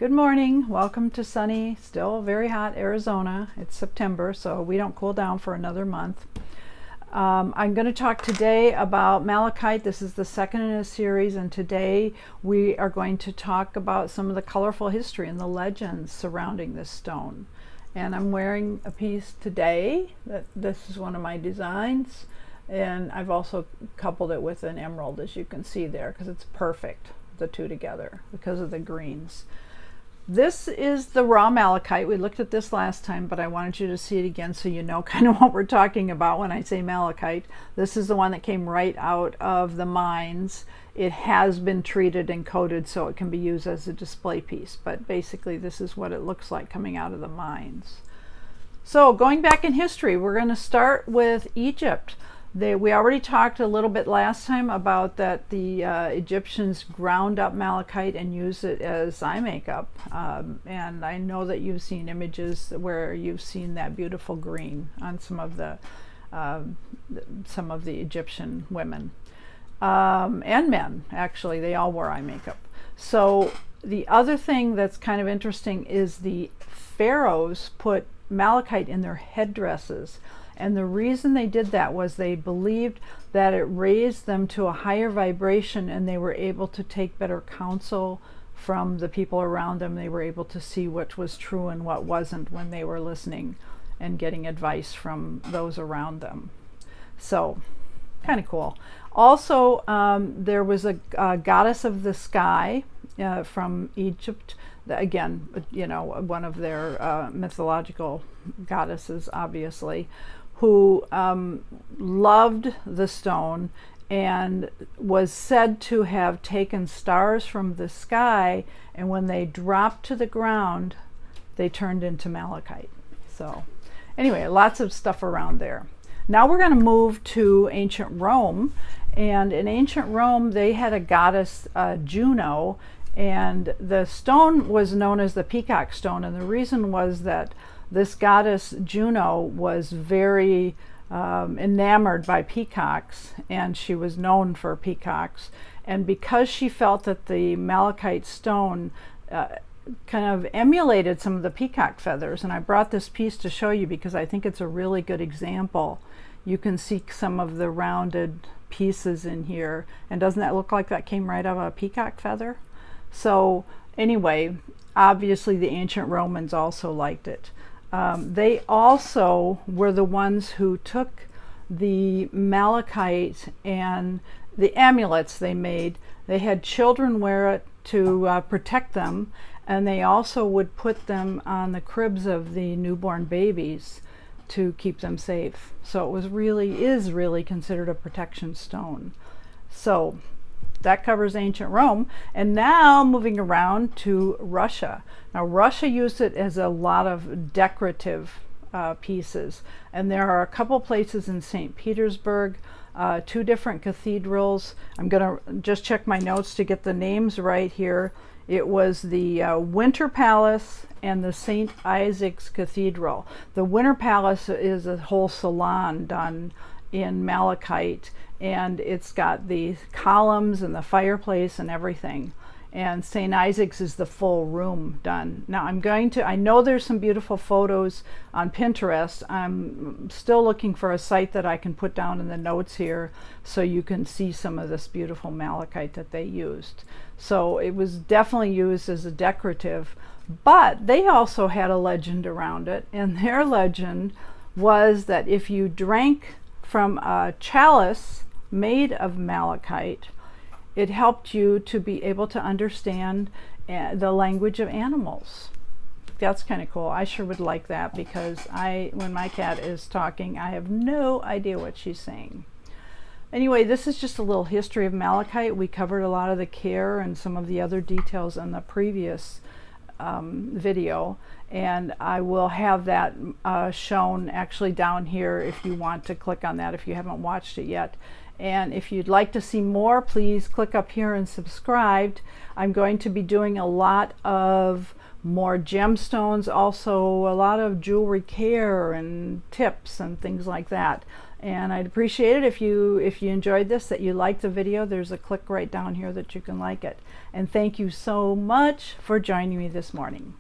Good morning. Welcome to sunny, still very hot Arizona. It's September, so we don't cool down for another month. I'm going to talk today about malachite. This is the second in a series, and today we are going to talk about some of the colorful history and the legends surrounding this stone. And I'm wearing a piece today. This is one of my designs, and I've also coupled it with an emerald, as you can see there, because it's perfect, the two together, because of the greens. This is the raw malachite. We looked at this last time, but I wanted you to see it again so you know kind of what we're talking about when I say malachite. This is the one that came right out of the mines. It has been treated and coated so it can be used as a display piece, but basically this is what it looks like coming out of the mines. So going back in history, we're going to start with Egypt. We already talked a little bit last time about that the Egyptians ground up malachite and used it as eye makeup. And I know that you've seen images where you've seen that beautiful green on some of the Egyptian women and men. Actually, they all wore eye makeup. So the other thing that's kind of interesting is the pharaohs put malachite in their headdresses. And the reason they did that was they believed that it raised them to a higher vibration and they were able to take better counsel from the people around them. They were able to see what was true and what wasn't when they were listening and getting advice from those around them. So, kind of cool. Also, there was a goddess of the sky from Egypt. Again, you know, one of their mythological goddesses, obviously, who loved the stone and was said to have taken stars from the sky, and when they dropped to the ground, they turned into malachite. So anyway, lots of stuff around there. Now we're going to move to ancient Rome, and in ancient Rome they had a goddess, Juno, and the stone was known as the peacock stone, and the reason was that this goddess Juno was very enamored by peacocks, and she was known for peacocks. And because she felt that the malachite stone kind of emulated some of the peacock feathers, and I brought this piece to show you because I think it's a really good example. You can see some of the rounded pieces in here, and doesn't that look like that came right out of a peacock feather? So anyway, obviously the ancient Romans also liked it. They also were the ones who took the malachite and the amulets they made. They had children wear it to protect them, and they also would put them on the cribs of the newborn babies to keep them safe. So it is really considered a protection stone. So that covers ancient Rome. And now moving around to Russia. Now Russia used it as a lot of decorative pieces. And there are a couple places in St. Petersburg, two different cathedrals. I'm going to just check my notes to get the names right here. It was the Winter Palace and the St. Isaac's Cathedral. The Winter Palace is a whole salon done in malachite, and it's got the columns and the fireplace and everything. And St. Isaac's is the full room done. Now I know there's some beautiful photos on Pinterest. I'm still looking for a site that I can put down in the notes here so you can see some of this beautiful malachite that they used. So it was definitely used as a decorative, but they also had a legend around it, and their legend was that if you drank from a chalice made of malachite, it helped you to be able to understand the language of animals. That's kind of cool. I sure would like that, because when my cat is talking, I have no idea what she's saying. Anyway, this is just a little history of malachite. We covered a lot of the care and some of the other details in the previous video, and I will have that shown actually down here if you want to click on that if you haven't watched it yet. And if you'd like to see more, please click up here and subscribe. I'm going to be doing a lot of more gemstones, also a lot of jewelry care and tips and things like that. And I'd appreciate it if you enjoyed this, that you liked the video. There's a click right down here that you can like it. And thank you so much for joining me this morning.